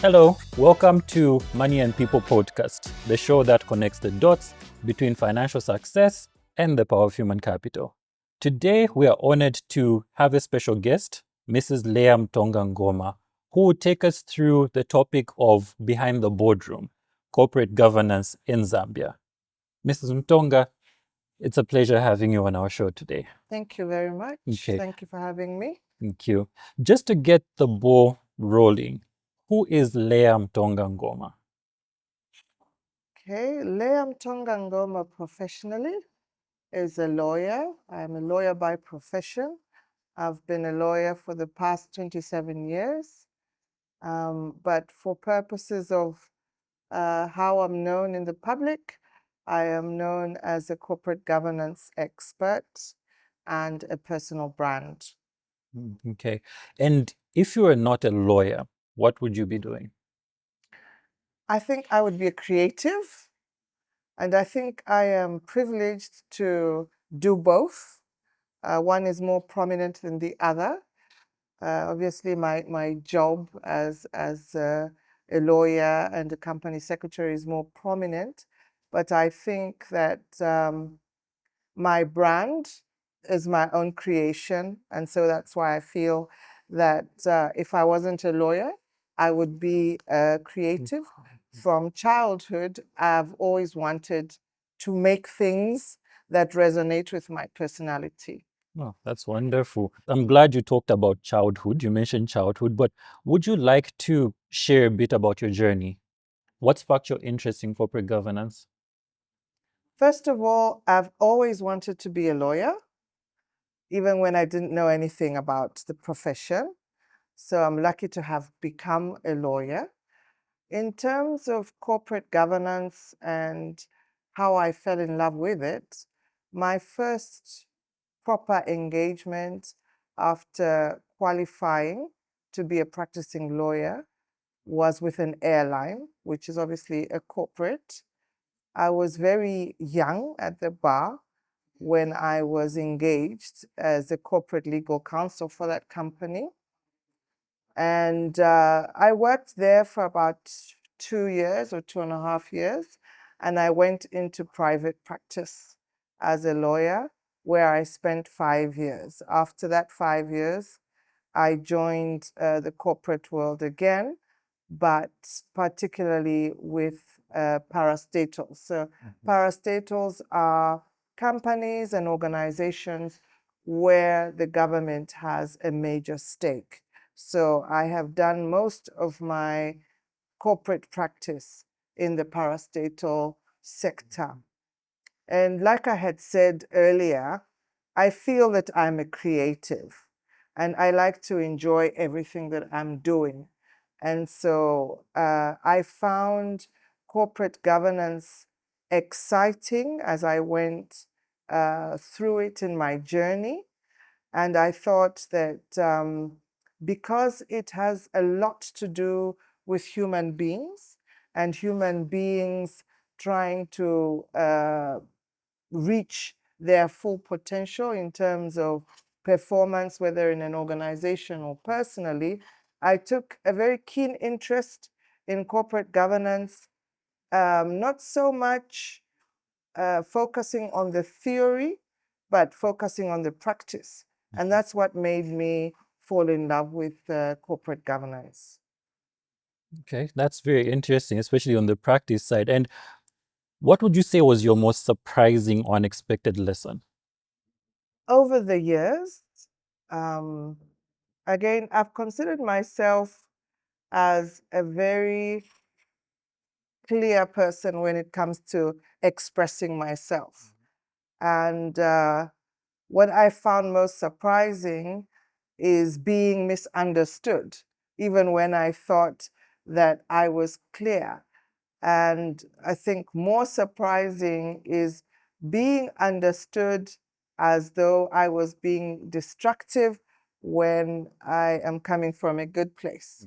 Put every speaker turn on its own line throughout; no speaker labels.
Hello, welcome to Money and People podcast, the show that connects the dots between financial success and the power of human capital. Today, we are honored to have a special guest, Mrs. Lam Tanga, who will take us through the topic of behind the boardroom, corporate governance in Zambia. Mrs. Mtonga, it's a pleasure having you on our show today.
Thank you very much.
Okay.
Thank you for having me.
Thank you. Just to get the ball rolling, who is Lam Tanga?
Okay, Lam Tanga professionally is a lawyer. I'm a lawyer by profession. I've been a lawyer for the past 27 years. But for purposes of how I'm known in the public, I am known as a corporate governance expert and a personal brand.
Okay. And if you were not a lawyer, what would you be doing?
I think I would be a creative, and I think I am privileged to do both. One is more prominent than the other. Obviously, my job as a lawyer and a company secretary is more prominent, but I think that my brand is my own creation, and so that's why I feel that if I wasn't a lawyer, I would be a creative. From childhood, I've always wanted to make things that resonate with my personality.
Oh, that's wonderful. I'm glad you talked about childhood. You mentioned childhood, but would you like to share a bit about your journey? What sparked your interest in corporate governance?
First of all, I've always wanted to be a lawyer, even when I didn't know anything about the profession. So I'm lucky to have become a lawyer. In terms of corporate governance and how I fell in love with it, my first proper engagement after qualifying to be a practicing lawyer was with an airline, which is obviously a corporate. I was very young at the bar when I was engaged as a corporate legal counsel for that company. And I worked there for about 2 years or 2.5 years. And I went into private practice as a lawyer, where I spent 5 years. After that 5 years, I joined the corporate world again, but particularly with parastatals. So parastatals are companies and organizations where the government has a major stake. So I have done most of my corporate practice in the parastatal sector. And like I had said earlier, I feel that I'm a creative and I like to enjoy everything that I'm doing. And so I found corporate governance exciting as I went through it in my journey. And I thought that because it has a lot to do with human beings and human beings trying to reach their full potential in terms of performance, whether in an organization or personally, I took a very keen interest in corporate governance, not so much focusing on the theory, but focusing on the practice. And that's what made me fall in love with corporate governance.
Okay, that's very interesting, especially on the practice side. And what would you say was your most surprising or unexpected lesson?
Over the years, um, again, I've considered myself as a very clear person when it comes to expressing myself. And what I found most surprising is being misunderstood, even when I thought that I was clear. And I think more surprising is being understood as though I was being destructive when I am coming from a good place.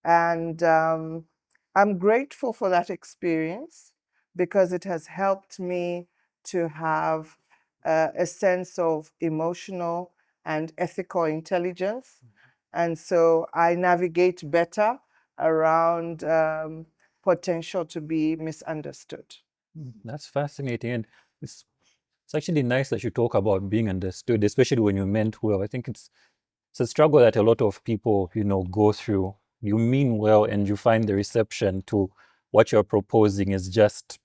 And I'm grateful for that experience because it has helped me to have a sense of emotional and ethical intelligence. And so I navigate better around potential to be misunderstood.
That's fascinating. And it's actually nice that you talk about being understood, especially when you meant well. I think it's a struggle that a lot of people, go through. You mean well, and you find the reception to what you're proposing is just,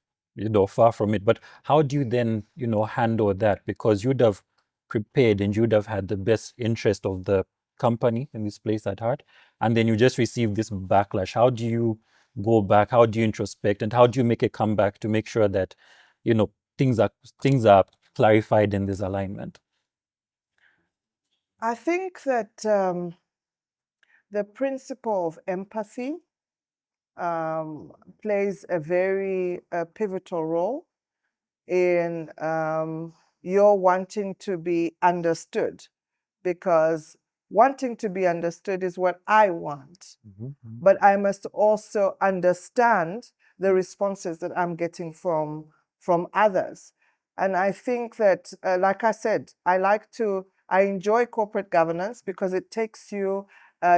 far from it. But how do you then, handle that? Because you'd have prepared and you'd have had the best interest of the company in this place at heart, and then you just receive this backlash. How do you go back? How do you introspect? And how do you make a comeback to make sure that, you know, things are clarified in this alignment?
I think that the principle of empathy plays a very pivotal role in your wanting to be understood, because wanting to be understood is what I want. But I must also understand the responses that I'm getting from others. And I think that, like I said, I enjoy corporate governance because it takes you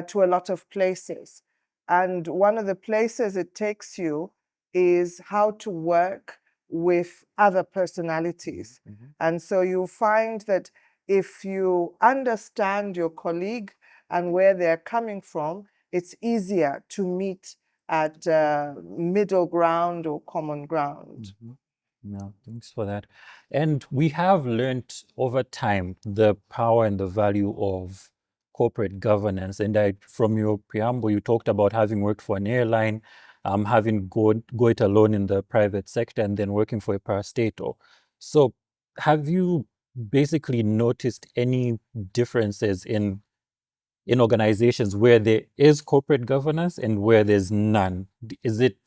to a lot of places. And one of the places it takes you is how to work with other personalities. And so you find that if you understand your colleague and where they're coming from, it's easier to meet at middle ground or common ground.
No, thanks for that. And we have learned over time the power and the value of corporate governance. And from your preamble, you talked about having worked for an airline, having go it alone in the private sector, and then working for a parastatal. So have you basically noticed any differences in organizations where there is corporate governance and where there's none? Is it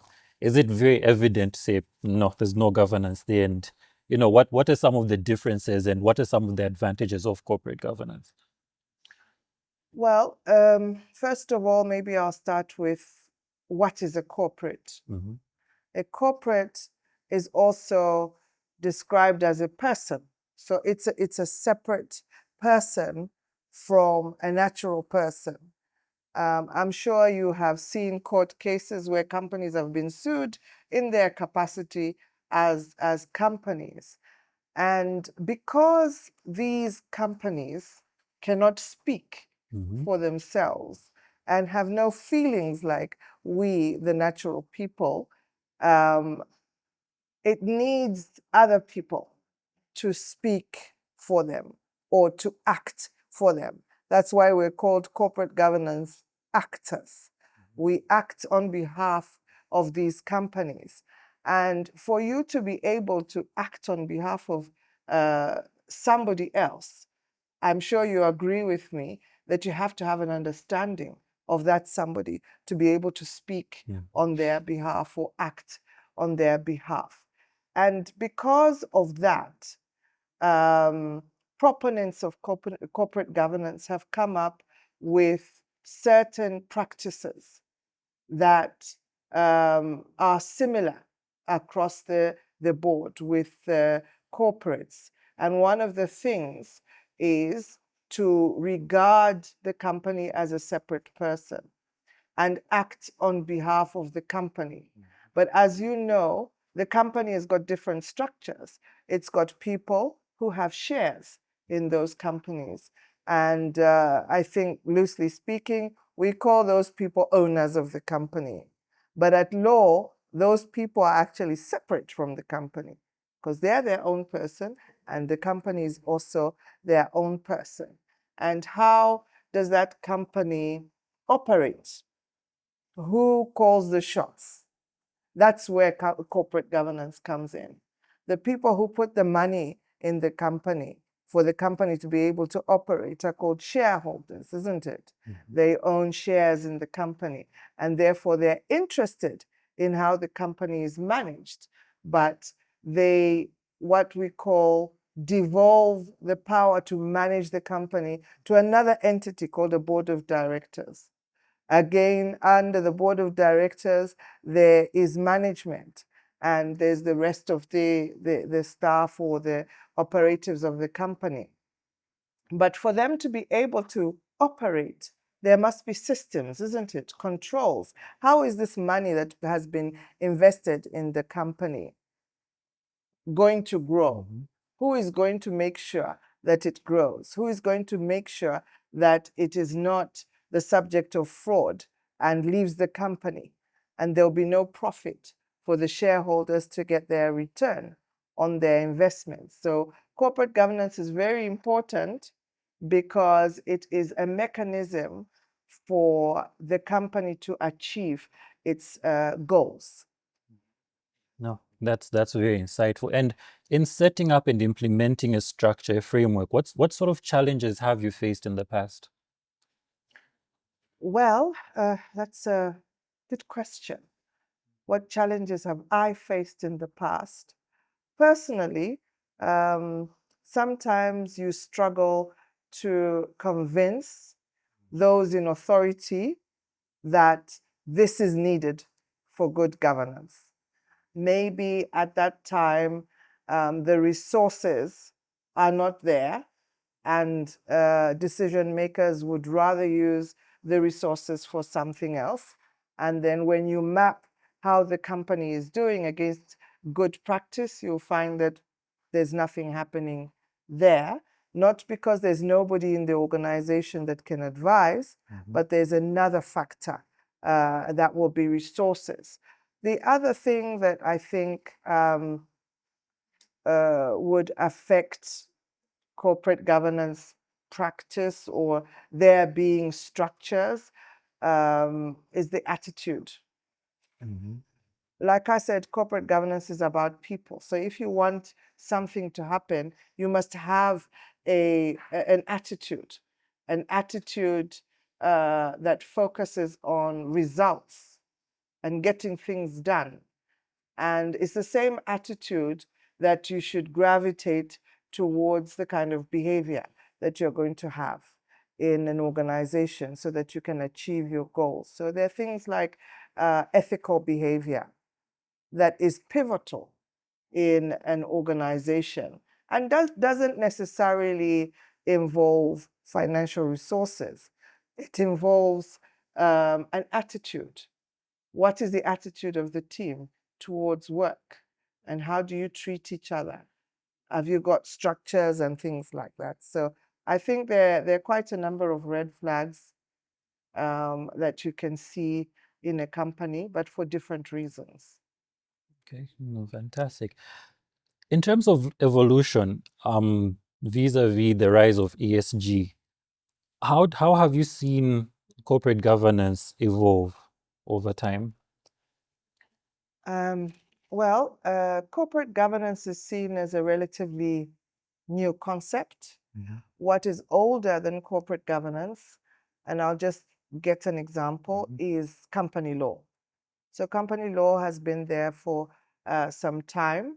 very evident to say, no, there's no governance there? And what are some of the differences and what are some of the advantages of corporate governance?
Well, first of all, maybe I'll start with what is a corporate. A corporate is also described as a person. So it's a separate person from a natural person. I'm sure you have seen court cases where companies have been sued in their capacity as companies. And because these companies cannot speak for themselves and have no feelings like we, the natural people, it needs other people to speak for them or to act for them. That's why we're called corporate governance actors. We act on behalf of these companies. And for you to be able to act on behalf of somebody else, I'm sure you agree with me that you have to have an understanding of that somebody to be able to speak on their behalf or act on their behalf. And because of that, proponents of corporate governance have come up with certain practices that are similar across the board with corporates. And one of the things is to regard the company as a separate person and act on behalf of the company. But as you know, the company has got different structures. It's got people who have shares in those companies. And I think, loosely speaking, we call those people owners of the company. But at law, those people are actually separate from the company because they're their own person and the company is also their own person. And how does that company operate? Who calls the shots? That's where corporate governance comes in. The people who put the money in the company for the company to be able to operate are called shareholders, isn't it? They own shares in the company, and therefore they're interested in how the company is managed. But they, what we call, devolve the power to manage the company to another entity called a board of directors. Again, under the board of directors, there is management, and there's the rest of the staff or the operatives of the company. But for them to be able to operate There must be systems, isn't it? Controls. How is this money that has been invested in the company going to grow? Who is going to make sure that it grows? Who is going to make sure that it is not the subject of fraud and leaves the company and there'll be no profit for the shareholders to get their return on their investments? So corporate governance is very important because it is a mechanism for the company to achieve its goals.
No, that's very insightful. And in setting up and implementing a structure, a framework, what sort of challenges have you faced in the past?
Well, that's a good question. What challenges have I faced in the past? Personally, sometimes you struggle to convince those in authority that this is needed for good governance. Maybe at that time, the resources are not there, and decision makers would rather use the resources for something else. And then when you map how the company is doing against good practice, you'll find that there's nothing happening there. Not because there's nobody in the organization that can advise, but there's another factor that will be resources. The other thing that I think would affect corporate governance practice or there being structures is the attitude. Like I said, corporate governance is about people. So if you want something to happen, you must have an attitude that focuses on results and getting things done. And it's the same attitude that you should gravitate towards the kind of behavior that you're going to have in an organization so that you can achieve your goals. So there are things like ethical behavior that is pivotal in an organization and doesn't necessarily involve financial resources. It involves an attitude. What is the attitude of the team towards work? And how do you treat each other? Have you got structures and things like that? So I think there are quite a number of red flags that you can see in a company, but for different reasons.
Okay, no, fantastic. In terms of evolution, vis-a-vis the rise of ESG, how have you seen corporate governance evolve over time?
Well, corporate governance is seen as a relatively new concept. What is older than corporate governance, and I'll just get an example, is company law. So company law has been there for some time.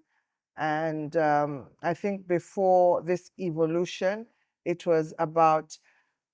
And I think before this evolution, it was about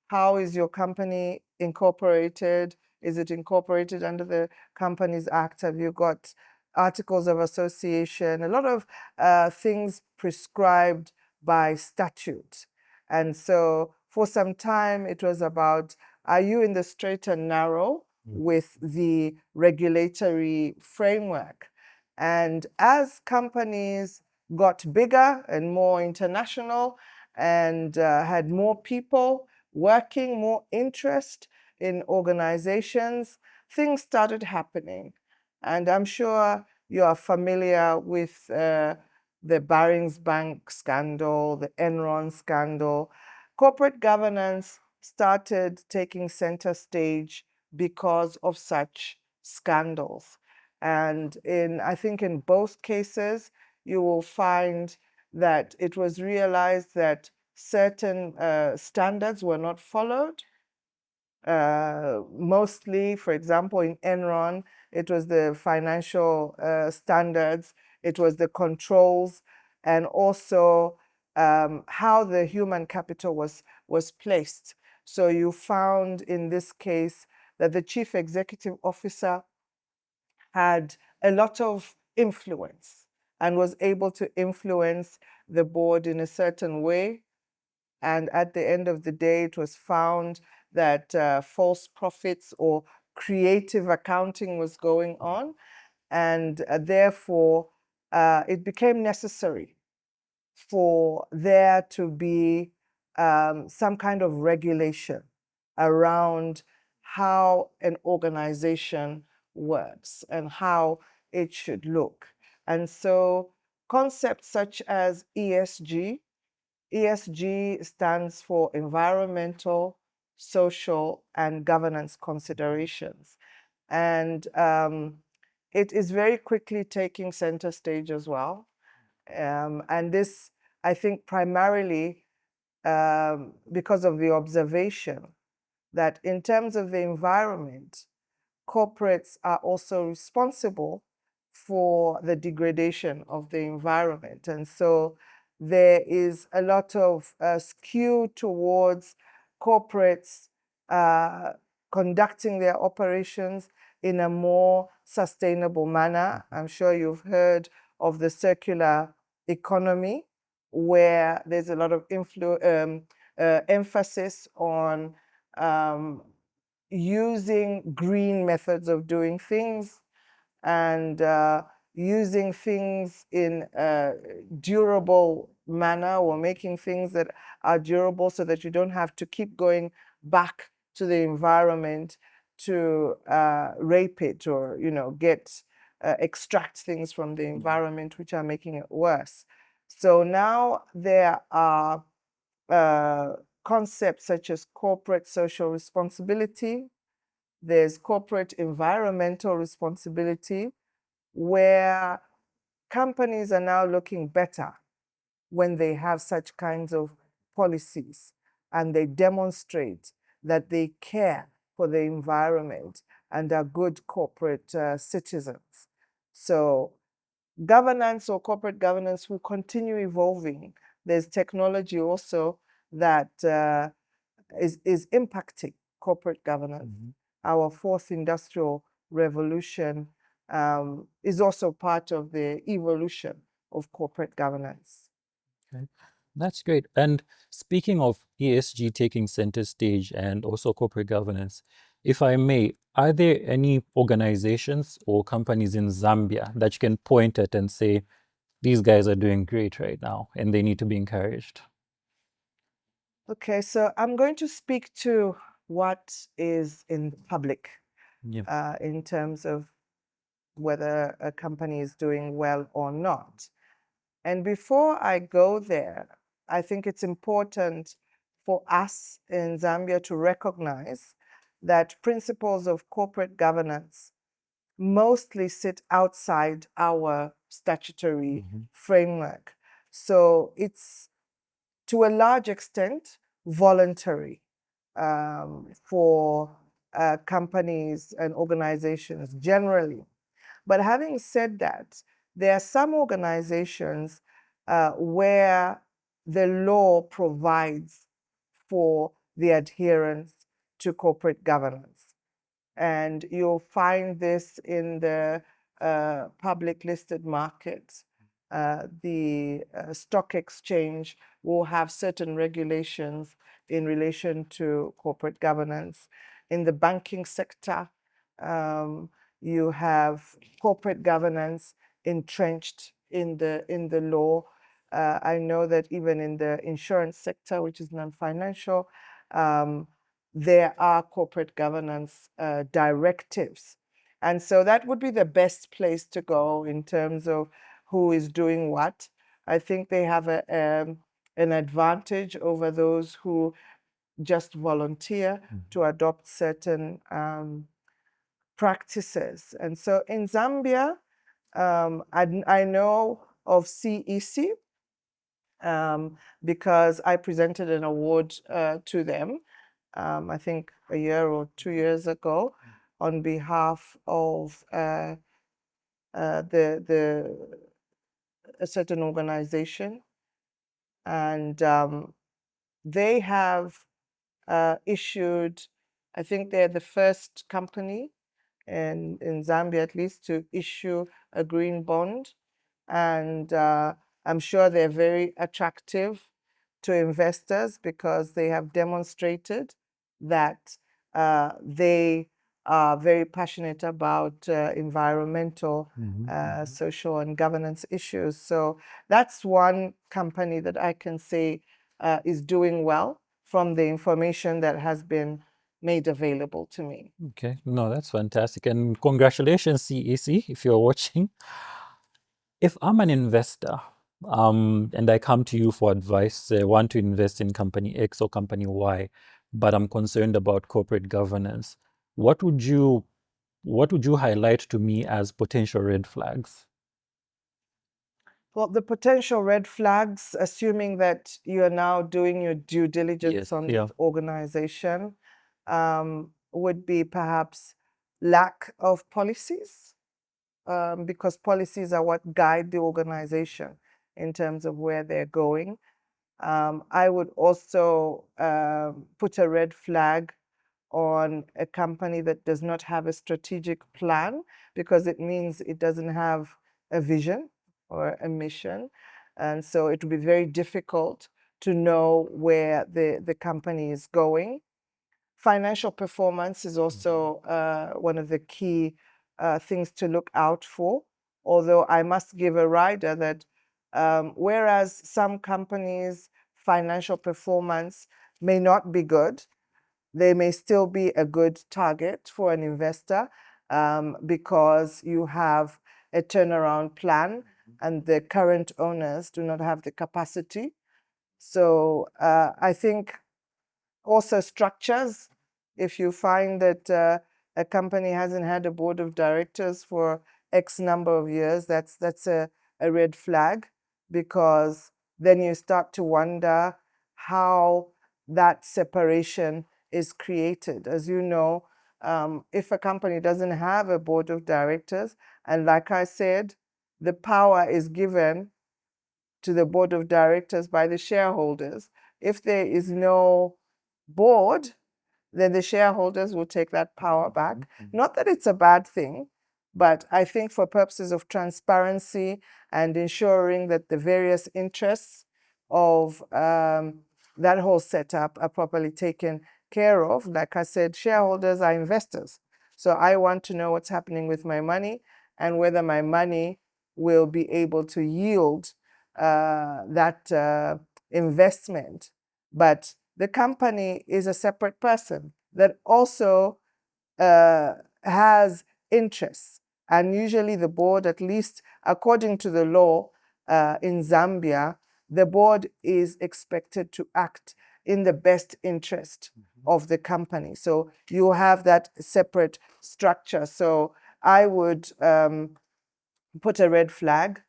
how is your company incorporated? Is it incorporated under the Companies Act? Have you got articles of association? A lot of things prescribed by statute. And so for some time, it was about, are you in the straight and narrow with the regulatory framework? And as companies got bigger and more international and had more people working, more interest in organizations, things started happening. And I'm sure you are familiar with the Barings Bank scandal, the Enron scandal. Corporate governance started taking center stage because of such scandals. And I think in both cases, you will find that it was realized that certain standards were not followed. Mostly, for example, in Enron, it was the financial standards, it was the controls, and also how the human capital was placed. So you found in this case that the chief executive officer had a lot of influence and was able to influence the board in a certain way. And at the end of the day, it was found that false profits or creative accounting was going on. And therefore, it became necessary for there to be some kind of regulation around how an organization works and how it should look. And so concepts such as ESG stands for environmental, social, and governance considerations. And it is very quickly taking center stage as well. And this, I think, primarily because of the observation that in terms of the environment, corporates are also responsible for the degradation of the environment. And so there is a lot of skew towards corporates conducting their operations in a more sustainable manner. I'm sure you've heard of the circular economy, where there's a lot of emphasis on using green methods of doing things and using things in a durable manner, or making things that are durable so that you don't have to keep going back to the environment to rape it, or get extract things from the environment which are making it worse. So now there are concepts such as corporate social responsibility. There's corporate environmental responsibility, where companies are now looking better when they have such kinds of policies and they demonstrate that they care for the environment and are good corporate citizens. So governance or corporate governance will continue evolving. There's technology also that is impacting corporate governance. Our fourth industrial revolution is also part of the evolution of corporate governance.
Okay, that's great. And speaking of ESG taking center stage and also corporate governance, if I may, are there any organizations or companies in Zambia that you can point at and say, these guys are doing great right now and they need to be encouraged?
Okay, so I'm going to speak to what is in public in terms of whether a company is doing well or not. And before I go there, I think it's important for us in Zambia to recognize that principles of corporate governance mostly sit outside our statutory framework. So it's to a large extent voluntary for companies and organizations generally. But having said that, there are some organizations where the law provides for the adherence to corporate governance. And you'll find this in the public listed markets. The stock exchange will have certain regulations in relation to corporate governance. In the banking sector, you have corporate governance entrenched in the law. I know that even in the insurance sector, which is non-financial, there are corporate governance directives. And so that would be the best place to go in terms of who is doing what. I think they have an advantage over those who just volunteer to adopt certain practices. And so in Zambia, I know of CEC because I presented an award to them, I think a year or 2 years ago, on behalf of a certain organization. And they have issued, I think they're the first company in Zambia at least to issue a green bond. And I'm sure they're very attractive to investors because they have demonstrated that they are very passionate about environmental, social, and governance issues. So that's one company that I can say is doing well from the information that has been made available to me.
Okay, no, that's fantastic. And congratulations, CEC, if you're watching. If I'm an investor, and I come to you for advice, say I want to invest in company X or company Y, but I'm concerned about corporate governance, what would you highlight to me as potential red flags?
Well, the potential red flags, assuming that you are now doing your due diligence
Yes,
on
yeah.
the organization, would be perhaps lack of policies, because policies are what guide the organization in terms of where they're going. I would also put a red flag on a company that does not have a strategic plan, because it means it doesn't have a vision or a mission. And so it will be very difficult to know where the company is going. Financial performance is also one of the key things to look out for. Although I must give a rider that whereas some companies' financial performance may not be good, they may still be a good target for an investor, because you have a turnaround plan and the current owners do not have the capacity. So I think also structures. If you find that a company hasn't had a board of directors for X number of years, that's a red flag, because then you start to wonder how that separation is created. As you know, if a company doesn't have a board of directors, and like I said, the power is given to the board of directors by the shareholders. If there is no board, then the shareholders will take that power back. Not that it's a bad thing, but I think for purposes of transparency and ensuring that the various interests of that whole setup are properly taken care of, like I said, shareholders are investors. So I want to know what's happening with my money and whether my money will be able to yield that investment. But the company is a separate person that also has interests. And usually the board, at least according to the law in Zambia, the board is expected to act in the best interest of the company. So you have that separate structure. So I would put a red flag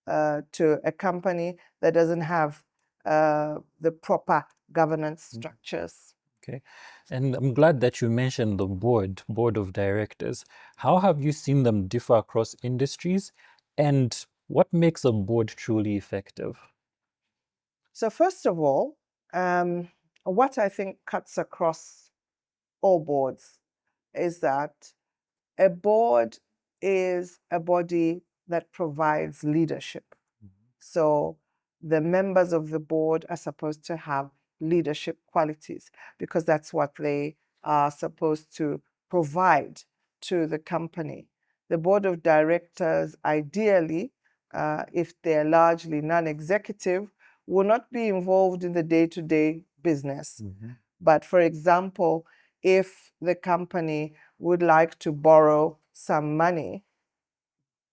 to a company that doesn't have the proper governance structures.
Okay. And I'm glad that you mentioned the board of directors. How have you seen them differ across industries? And what makes a board truly effective?
So first of all, what I think cuts across all boards is that a board is a body that provides leadership. So the members of the board are supposed to have leadership qualities, because that's what they are supposed to provide to the company. The board of directors, ideally, if they're largely non-executive, will not be involved in the day-to-day business. But for example, if the company would like to borrow some money,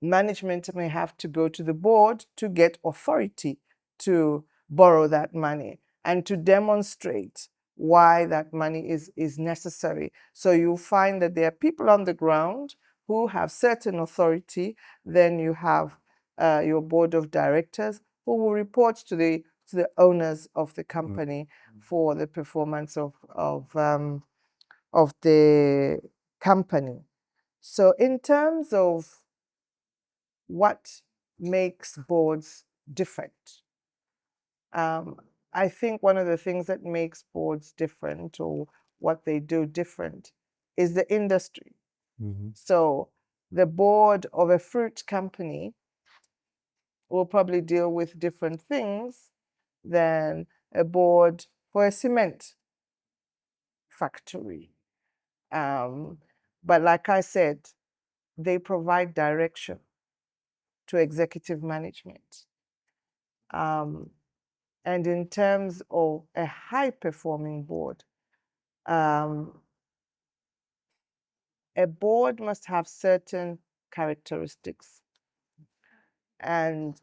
management may have to go to the board to get authority to borrow that money and to demonstrate why that money is necessary. So you find that there are people on the ground who have certain authority. Then you have your board of directors who will report to the owners of the company for the performance of the company. So in terms of what makes boards different, I think one of the things that makes boards different, or what they do different, is the industry. So the board of a fruit company will probably deal with different things than a board for a cement factory. But like I said, they provide direction to executive management. And in terms of a high-performing board, a board must have certain characteristics. And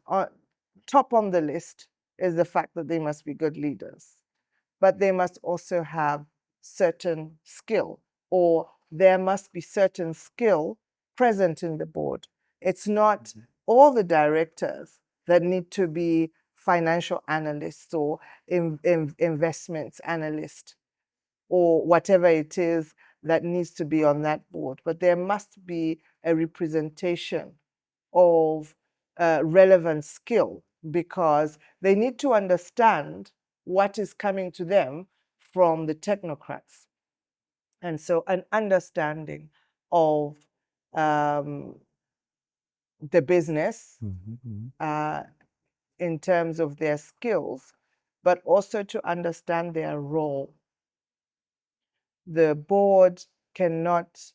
top on the list is the fact that they must be good leaders, but they must also have certain skill, or there must be certain skill present in the board. It's not all the directors that need to be financial analysts or investments analysts or whatever it is that needs to be on that board, but there must be a representation of relevant skill, because they need to understand what is coming to them from the technocrats. And so an understanding of the business in terms of their skills, but also to understand their role. The board cannot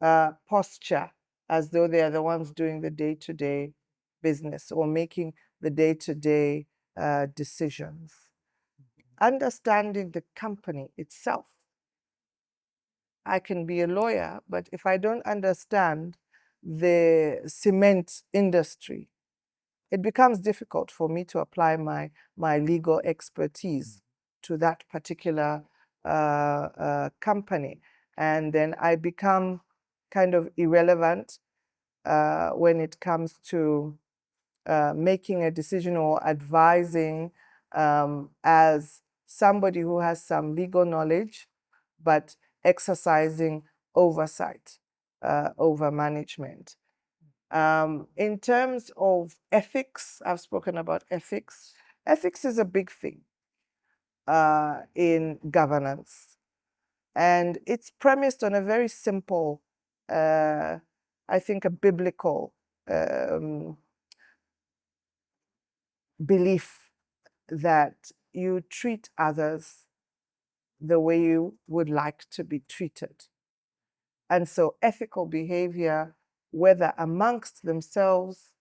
posture as though they are the ones doing the day-to-day business or making the day-to-day decisions. Understanding the company itself. I can be a lawyer, but if I don't understand the cement industry, it becomes difficult for me to apply my legal expertise to that particular company. And then I become kind of irrelevant when it comes to making a decision or advising as somebody who has some legal knowledge, but exercising oversight over management. In terms of ethics, I've spoken about ethics. Ethics is a big thing in governance. And it's premised on a very simple, I think, a biblical belief that you treat others the way you would like to be treated. And so ethical behavior, whether amongst themselves,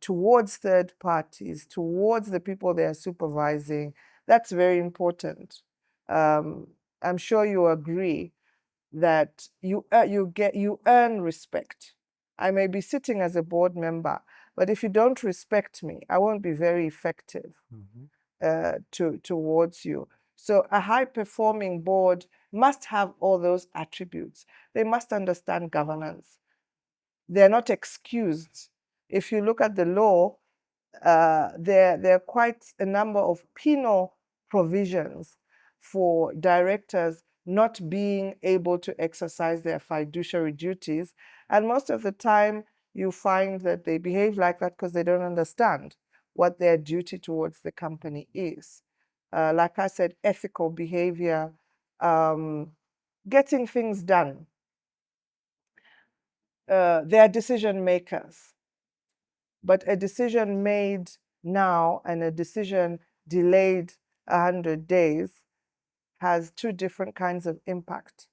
towards third parties, towards the people they are supervising, that's very important. I'm sure you agree that you earn respect. I may be sitting as a board member, but if you don't respect me, I won't be very effective towards you. So a high-performing board must have all those attributes. They must understand governance. They're not excused. If you look at the law, there are quite a number of penal provisions for directors not being able to exercise their fiduciary duties. And most of the time, you find that they behave like that because they don't understand what their duty towards the company is. Like I said, ethical behavior, getting things done. They are decision makers. But a decision made now and a decision delayed 100 days has two different kinds of impact.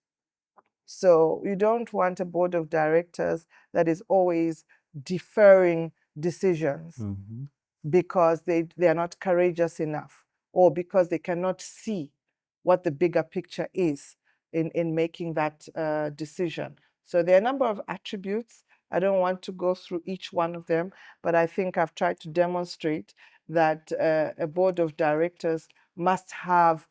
So you don't want a board of directors that is always deferring decisions because they are not courageous enough, or because they cannot see what the bigger picture is in making that decision. So there are a number of attributes. I don't want to go through each one of them, but I think I've tried to demonstrate that a board of directors must have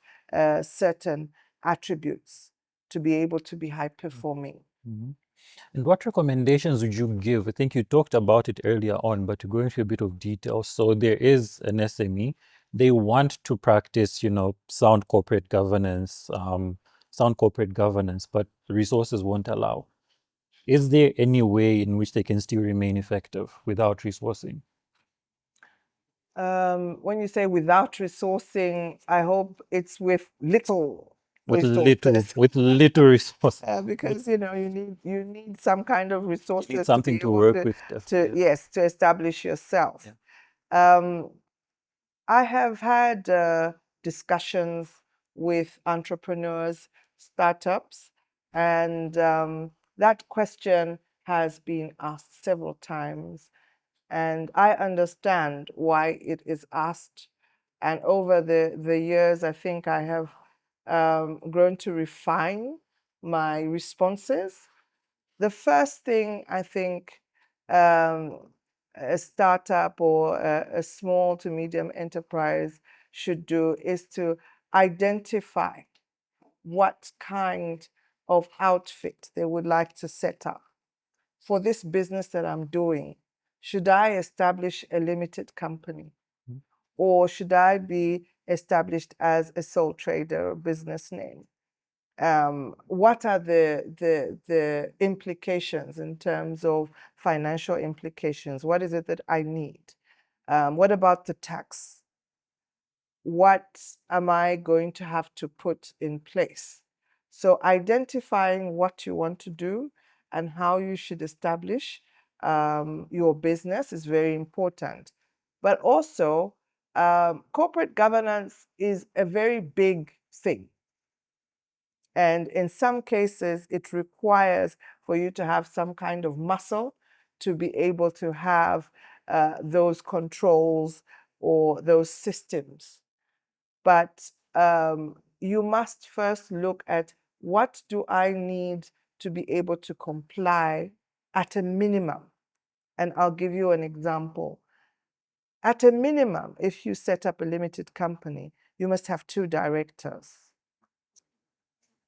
certain attributes to be able to be high performing.
And what recommendations would you give? I think you talked about it earlier on, but to go into a bit of detail. So there is an SME. They want to practice, sound corporate governance, but resources won't allow. Is there any way in which they can still remain effective without resourcing?
When you say without resourcing, I hope it's with little
With
resources.
little resources.
Because you need some kind of resources
You need something
to be
to
able
work with.
to establish yourself.
Yeah.
I have had discussions with entrepreneurs, startups, and that question has been asked several times. And I understand why it is asked. And over the years, I think I have grown to refine my responses. The first thing I think a startup or a small to medium enterprise should do is to identify what kind of outfit they would like to set up for this business that I'm doing. Should I establish a limited company? Or should I be established as a sole trader or business name? What are the implications in terms of financial implications? What is it that I need? What about the tax? What am I going to have to put in place? So identifying what you want to do and how you should establish your business is very important. But also, corporate governance is a very big thing. And in some cases, it requires for you to have some kind of muscle to be able to have those controls or those systems. But you must first look at what do I need to be able to comply at a minimum. And I'll give you an example. At a minimum, if you set up a limited company, you must have 2 directors.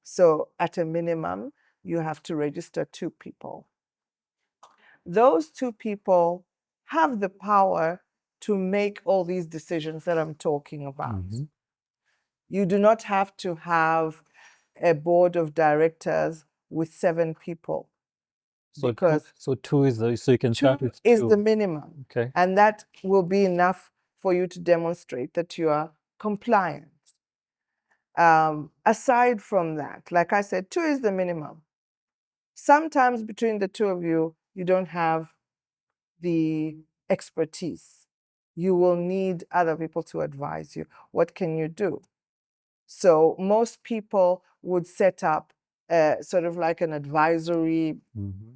So at a minimum, you have to register 2 people. Those 2 people have the power to make all these decisions that I'm talking about. You do not have to have a board of directors with 7 people. Because
so 2 is so you can start
2
with
is
2.
the minimum.
Okay.
And that will be enough for you to demonstrate that you are compliant. Aside from that, like I said, 2 is the minimum. Sometimes between the 2 of you, you don't have the expertise. You will need other people to advise you. What can you do? So most people would set up sort of like an advisory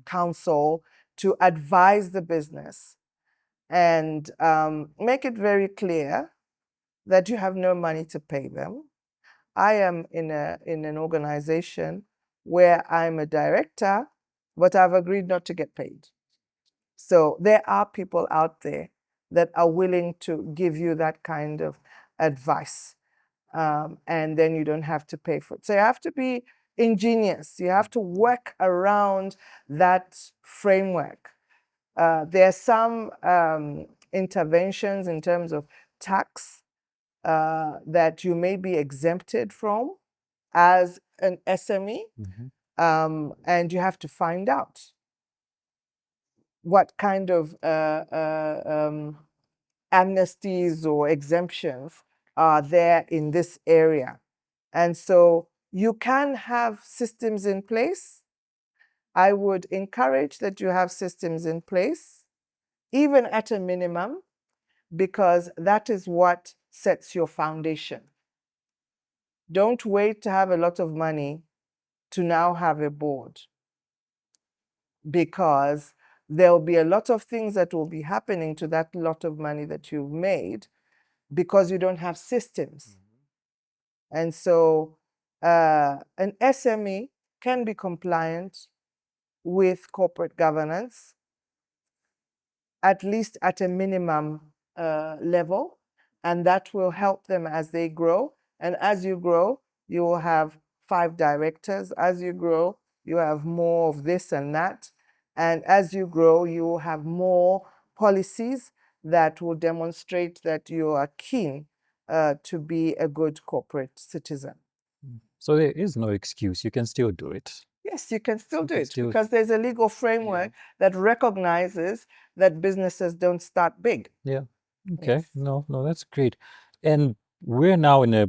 council to advise the business and make it very clear that you have no money to pay them. I am in an organization where I'm a director, but I've agreed not to get paid. So there are people out there that are willing to give you that kind of advice. And then you don't have to pay for it. So you have to be ingenious. You have to work around that framework. There are some interventions in terms of tax that you may be exempted from as an SME, and you have to find out what kind of amnesties or exemptions are there in this area. And so you can have systems in place. I would encourage that you have systems in place, even at a minimum, because that is what sets your foundation. Don't wait to have a lot of money to now have a board, because there'll be a lot of things that will be happening to that lot of money that you've made because you don't have systems. And so an SME can be compliant with corporate governance, at least at a minimum level, and that will help them as they grow. And as you grow, you will have 5 directors. As you grow, you have more of this and that. And as you grow, you will have more policies that will demonstrate that you are keen to be a good corporate citizen.
So there is no excuse. You can still do it.
Yes, you can still do
can
it
still-
because there's a legal framework that recognizes that businesses don't start big.
Yeah. Okay.
Yes.
No, that's great. And we're now in a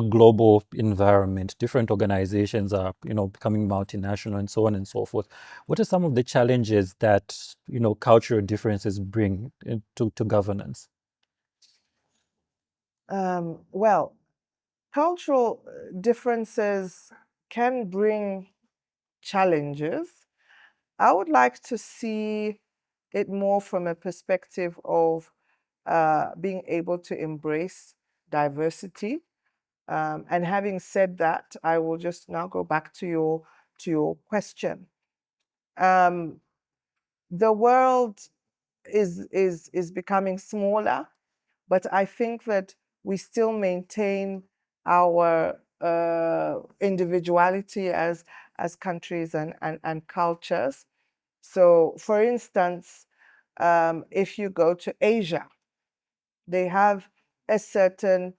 global environment. Different organizations are, becoming multinational and so on and so forth. What are some of the challenges that, cultural differences bring to governance?
Well, cultural differences can bring challenges. I would like to see it more from a perspective of being able to embrace diversity. And having said that, I will just now go back to your question. The world is becoming smaller, but I think that we still maintain our individuality as countries and cultures. So, for instance, if you go to Asia, they have a certain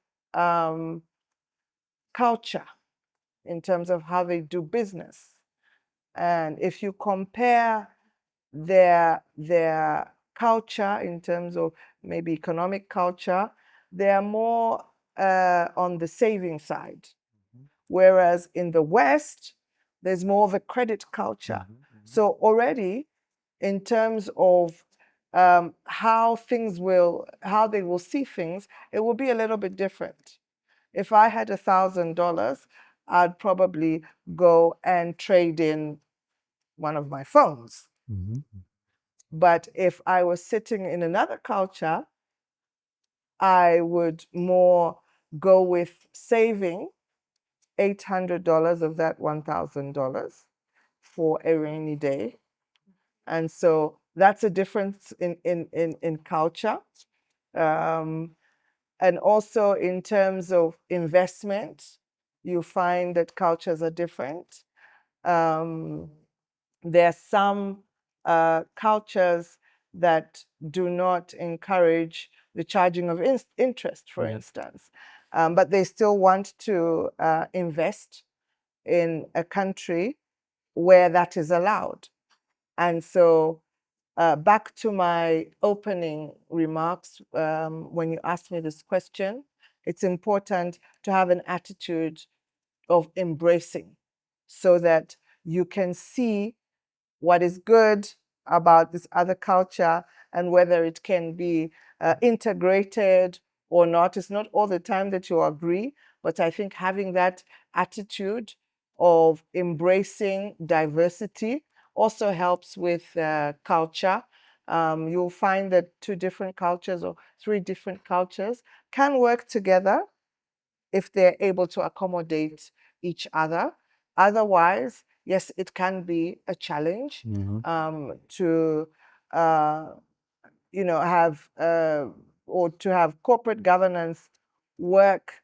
culture in terms of how they do business. And if you compare their culture in terms of maybe economic culture, they are more on the saving side. Whereas in the West, there's more of a credit culture. So already, in terms of how they will see things, it will be a little bit different. If I had $1,000, I'd probably go and trade in one of my phones. But if I was sitting in another culture, I would more go with saving $800 of that $1,000 for a rainy day. And so that's a difference in culture. And also in terms of investment, you find that cultures are different. There are some cultures that do not encourage the charging of interest, for instance, but they still want to invest in a country where that is allowed. And so back to my opening remarks, when you asked me this question, it's important to have an attitude of embracing so that you can see what is good about this other culture and whether it can be integrated or not. It's not all the time that you agree, but I think having that attitude of embracing diversity also helps with culture. You'll find that two different cultures or three different cultures can work together if they're able to accommodate each other. Otherwise, yes, it can be a challenge to have or to have corporate governance work,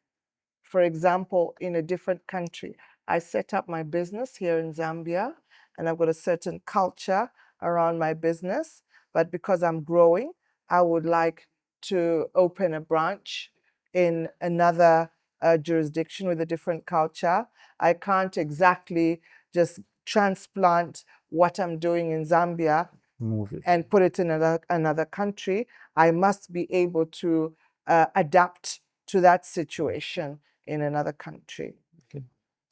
for example, in a different country. I set up my business here in Zambia, and I've got a certain culture around my business. But because I'm growing, I would like to open a branch in another jurisdiction with a different culture. I can't exactly just transplant what I'm doing in Zambia and put it in another country. I must be able to adapt to that situation in another country.
Okay.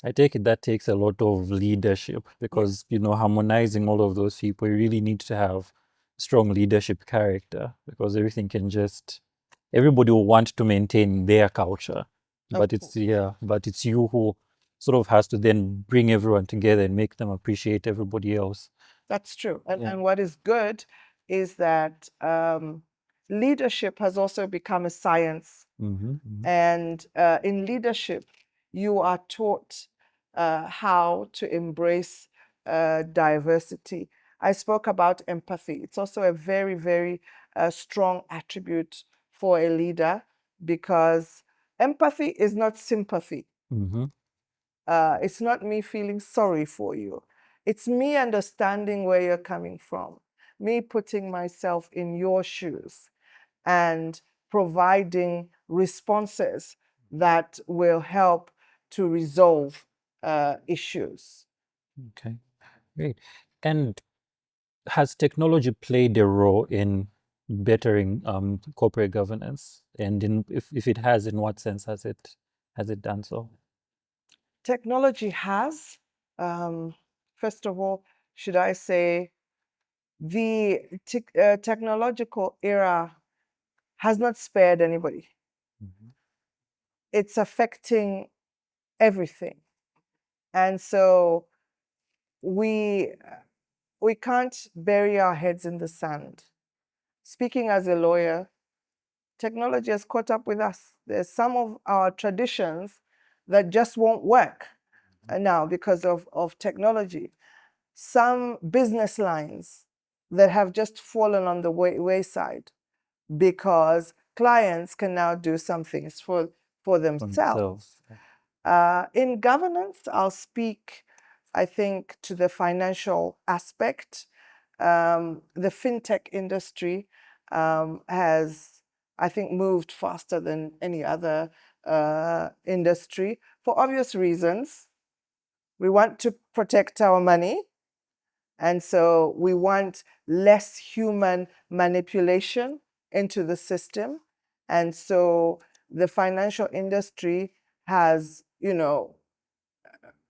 I take it that takes a lot of leadership because, harmonizing all of those people, you really need to have strong leadership character because everybody will want to maintain their culture. But it's you who sort of has to then bring everyone together and make them appreciate everybody else.
That's true. And what is good is that leadership has also become a science. And in leadership, you are taught how to embrace diversity. I spoke about empathy. It's also a very, very strong attribute for a leader because empathy is not sympathy. It's not me feeling sorry for you. It's me understanding where you're coming from, me putting myself in your shoes and providing responses that will help to resolve issues.
Okay, great. And has technology played a role in bettering corporate governance? And if it has, in what sense has it done so?
Technology has, first of all, should I say, the technological era has not spared anybody. it's affecting everything. And so we can't bury our heads in the sand. Speaking as a lawyer, technology has caught up with us. There's some of our traditions that just won't work now because of technology. Some business lines that have just fallen on the wayside because clients can now do some things for themselves. In governance, I'll speak, I think, to the financial aspect. The fintech industry has, I think, moved faster than any other industry for obvious reasons. We want to protect our money, and so we want less human manipulation into the system. And so the financial industry has,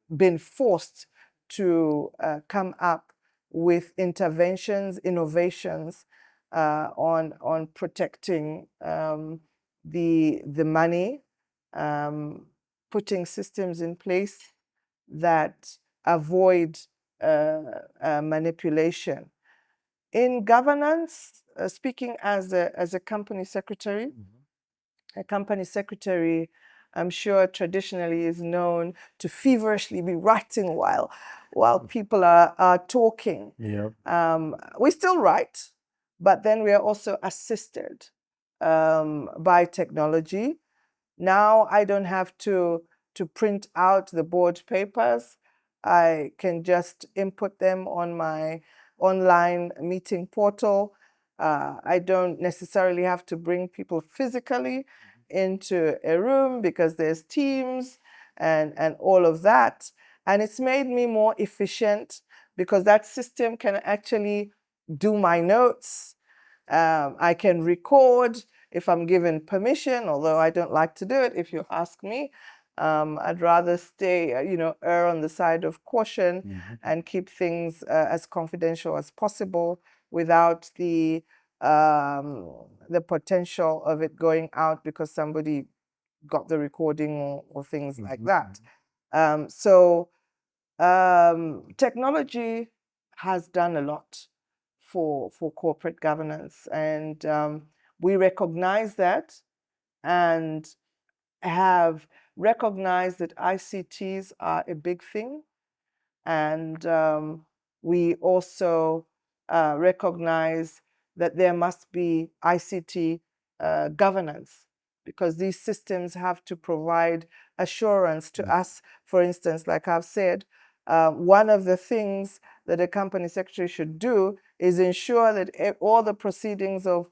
been forced to come up with interventions, innovations on protecting the money, putting systems in place that avoid manipulation. In governance, speaking as a company secretary, a company secretary, I'm sure traditionally is known to feverishly be writing while people are talking. We still write, but then we are also assisted by technology. Now I don't have to print out the board papers. I can just input them on my online meeting portal. I don't necessarily have to bring people physically into a room because there's Teams and all of that. And it's made me more efficient because that system can actually do my notes. I can record if I'm given permission, although I don't like to do it if you ask me. I'd rather stay, err on the side of caution and keep things as confidential as possible without the potential of it going out because somebody got the recording or things like that. So technology has done a lot for corporate governance, and we recognize that and have recognized that ICTs are a big thing. And we also recognize that there must be ICT governance because these systems have to provide assurance to us. For instance, like I've said, one of the things that a company secretary should do is ensure that all the proceedings of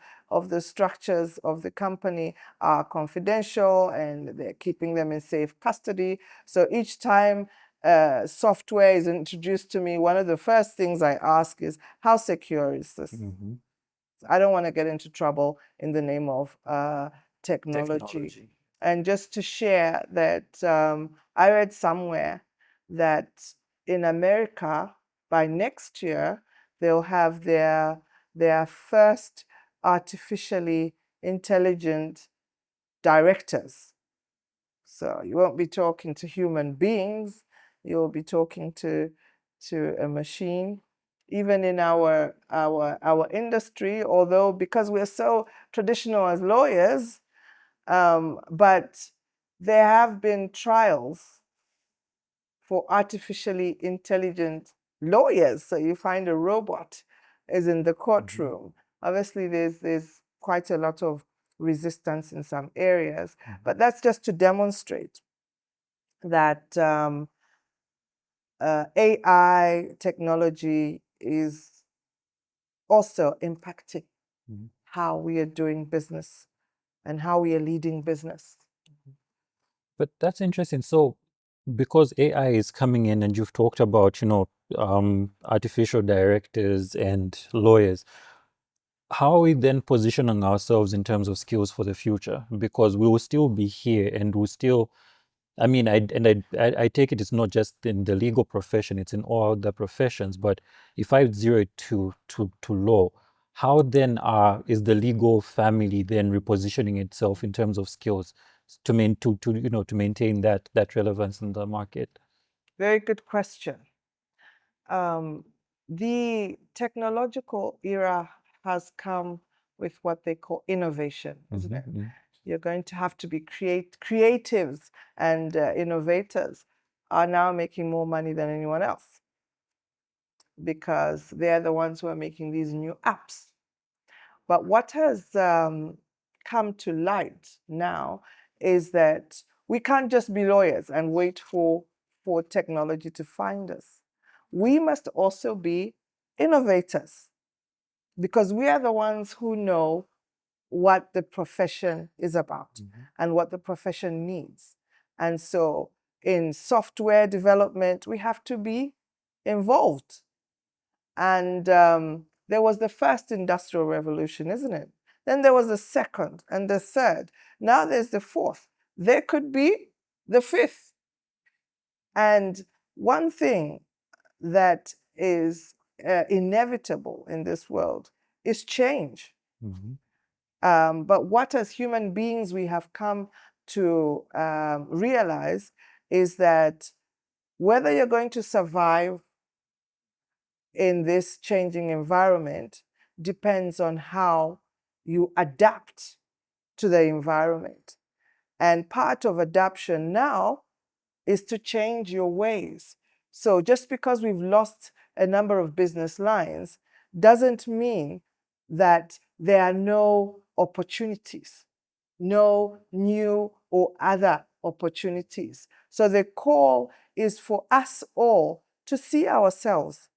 the structures of the company are confidential and they're keeping them in safe custody. So each time software is introduced to me, one of the first things I ask is, how secure is this? I don't want to get into trouble in the name of technology. And just to share that I read somewhere that in America, by next year, they'll have their first artificially intelligent directors. So you won't be talking to human beings, you'll be talking to a machine. Even in our industry, although because we're so traditional as lawyers, but there have been trials for artificially intelligent lawyers. So you find a robot is in the courtroom. Obviously, there's quite a lot of resistance in some areas, but that's just to demonstrate that AI technology is also impacting how we are doing business and how we are leading business.
But that's interesting. So because AI is coming in and you've talked about, artificial directors and lawyers, how are we then positioning ourselves in terms of skills for the future? Because we will still be here and we'll still, I mean, I take it it's not just in the legal profession, it's in all the professions. But if I zero it to law, How then is the legal family then repositioning itself in terms of skills to maintain that relevance in the market?
Very good question. The technological era has come with what they call innovation, isn't it? You're going to have to be creatives, and innovators are now making more money than anyone else because they're the ones who are making these new apps. But what has come to light now is that we can't just be lawyers and wait for technology to find us. We must also be innovators because we are the ones who know what the profession is about and what the profession needs. And so in software development, we have to be involved. And there was the first industrial revolution, isn't it? Then there was the second and the third. Now there's the fourth. There could be the fifth. And one thing that is inevitable in this world is change. But what, as human beings, we have come to realize is that whether you're going to survive in this changing environment depends on how you adapt to the environment. And part of adaptation now is to change your ways. So just because we've lost a number of business lines doesn't mean that there are no opportunities, no new or other opportunities. So the call is for us all to see ourselves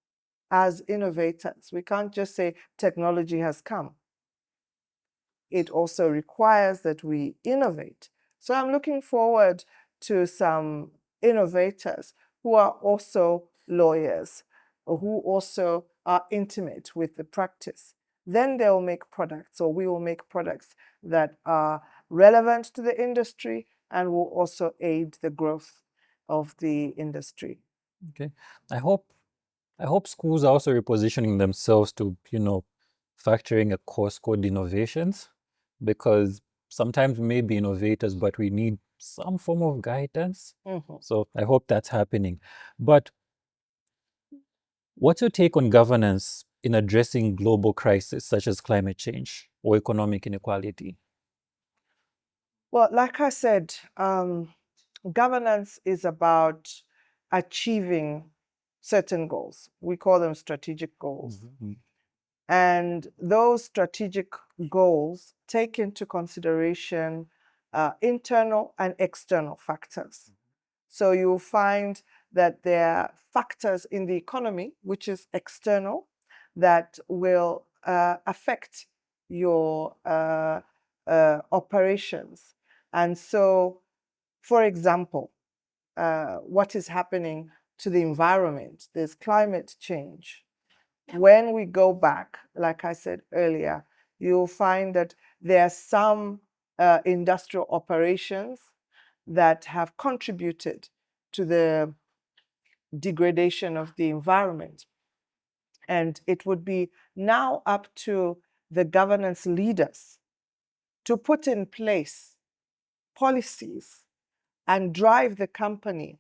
as innovators. We can't just say technology has come. It also requires that we innovate. So I'm looking forward to some innovators who are also lawyers, or who also are intimate with the practice. Then they'll make products, or we will make products that are relevant to the industry and will also aid the growth of the industry.
Okay. I hope schools are also repositioning themselves to, factoring a course called innovations, because sometimes we may be innovators, but we need some form of guidance. So I hope that's happening. But what's your take on governance in addressing global crises such as climate change or economic inequality?
Well, like I said, governance is about achieving certain goals. We call them strategic goals. And those strategic goals take into consideration internal and external factors. So you'll find that there are factors in the economy, which is external, that will affect your operations. And so, for example, what is happening to the environment? There's climate change. When we go back, like I said earlier, you'll find that there are some industrial operations that have contributed to the degradation of the environment. And it would be now up to the governance leaders to put in place policies and drive the company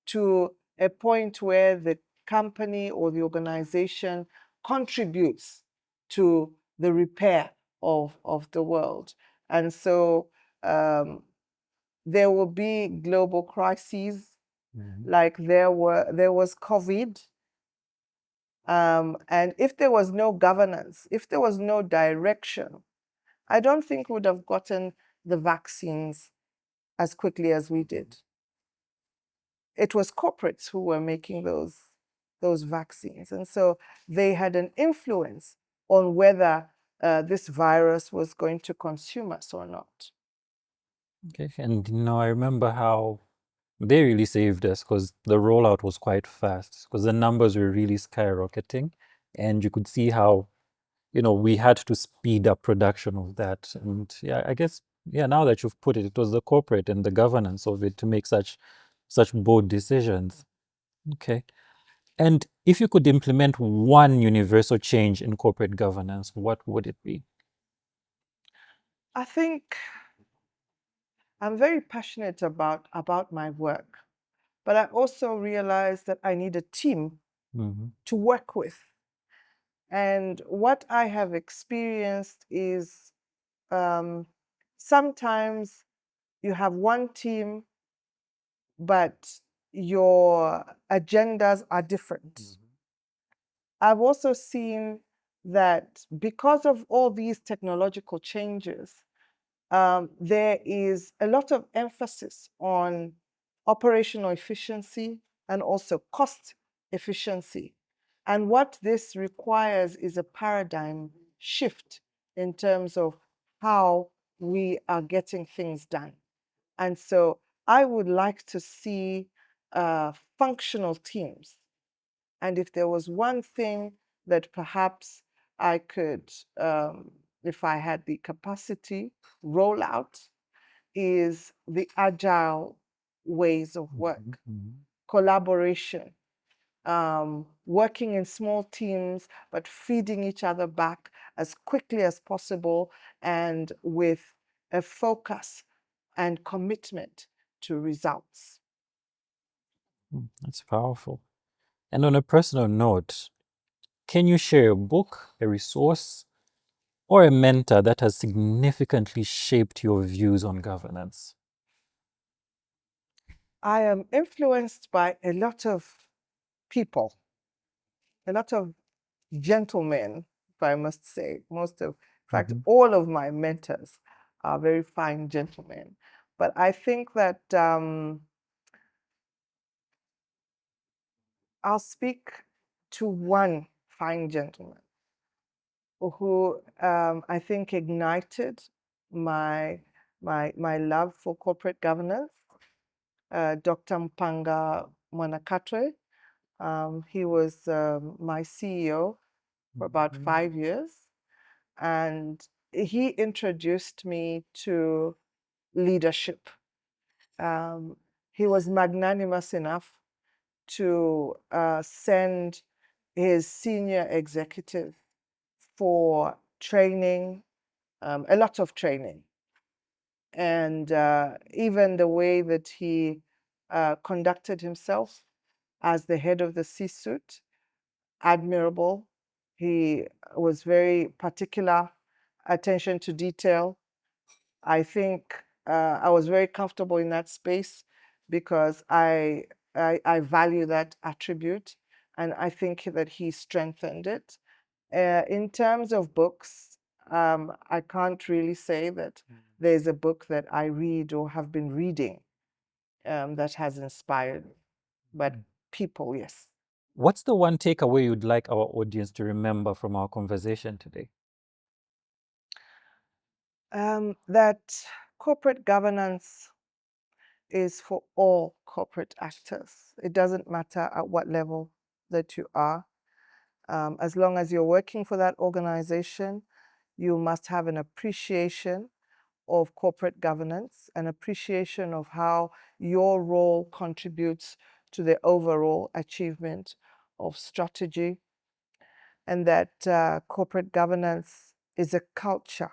to a point where the company or the organization contributes to the repair of the world. And so there will be global crises, like there was COVID. And if there was no governance, if there was no direction, I don't think we would have gotten the vaccines as quickly as we did. It was corporates who were making those vaccines. And so they had an influence on whether this virus was going to consume us or not.
Okay. And I remember how they really saved us because the rollout was quite fast, because the numbers were really skyrocketing, and you could see how we had to speed up production of that. And yeah, I guess, now that you've put it, it was the corporate and the governance of it to make such bold decisions. Okay. And if you could implement one universal change in corporate governance, what would it be?
I think I'm very passionate about my work, but I also realize that I need a team to work with. And what I have experienced is sometimes you have one team, but your agendas are different. I've also seen that because of all these technological changes, there is a lot of emphasis on operational efficiency and also cost efficiency. And what this requires is a paradigm shift in terms of how we are getting things done. And so I would like to see functional teams. And if there was one thing that perhaps I could, if I had the capacity, roll out, is the agile ways of work, collaboration, working in small teams, but feeding each other back as quickly as possible and with a focus and commitment to results.
That's powerful. And on a personal note, can you share a book, a resource, or a mentor that has significantly shaped your views on governance?
I am influenced by a lot of people, a lot of gentlemen, if I must say. In fact, all of my mentors are very fine gentlemen. But I think that I'll speak to one fine gentleman who I think ignited my love for corporate governance, Dr. Mpanga Mwanakatwe. He was my CEO for about 5 years, and he introduced me to leadership. He was magnanimous enough to send his senior executive for training, a lot of training. And even the way that he conducted himself as the head of the C-suite, admirable. He was very particular, attention to detail. I think I was very comfortable in that space because I value that attribute, and I think that he strengthened it. In terms of books, I can't really say that there's a book that I read or have been reading that has inspired me, but people, yes.
What's the one takeaway you'd like our audience to remember from our conversation today?
That corporate governance is for all corporate actors. It doesn't matter at what level that you are. As long as you're working for that organization, you must have an appreciation of corporate governance, an appreciation of how your role contributes to the overall achievement of strategy, and that corporate governance is a culture.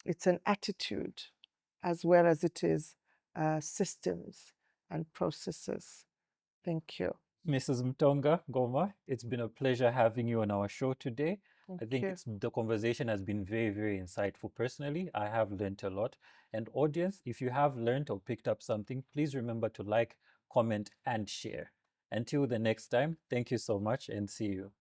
It's an attitude as well as it is systems and processes. Thank you.
Mrs. Mtonga Goma, it's been a pleasure having you on our show today. I
Thank
think
you.
the conversation has been very, very insightful. Personally, I have learned a lot. And audience, if you have learned or picked up something, please remember to like, comment, and share. Until the next time, thank you so much and see you.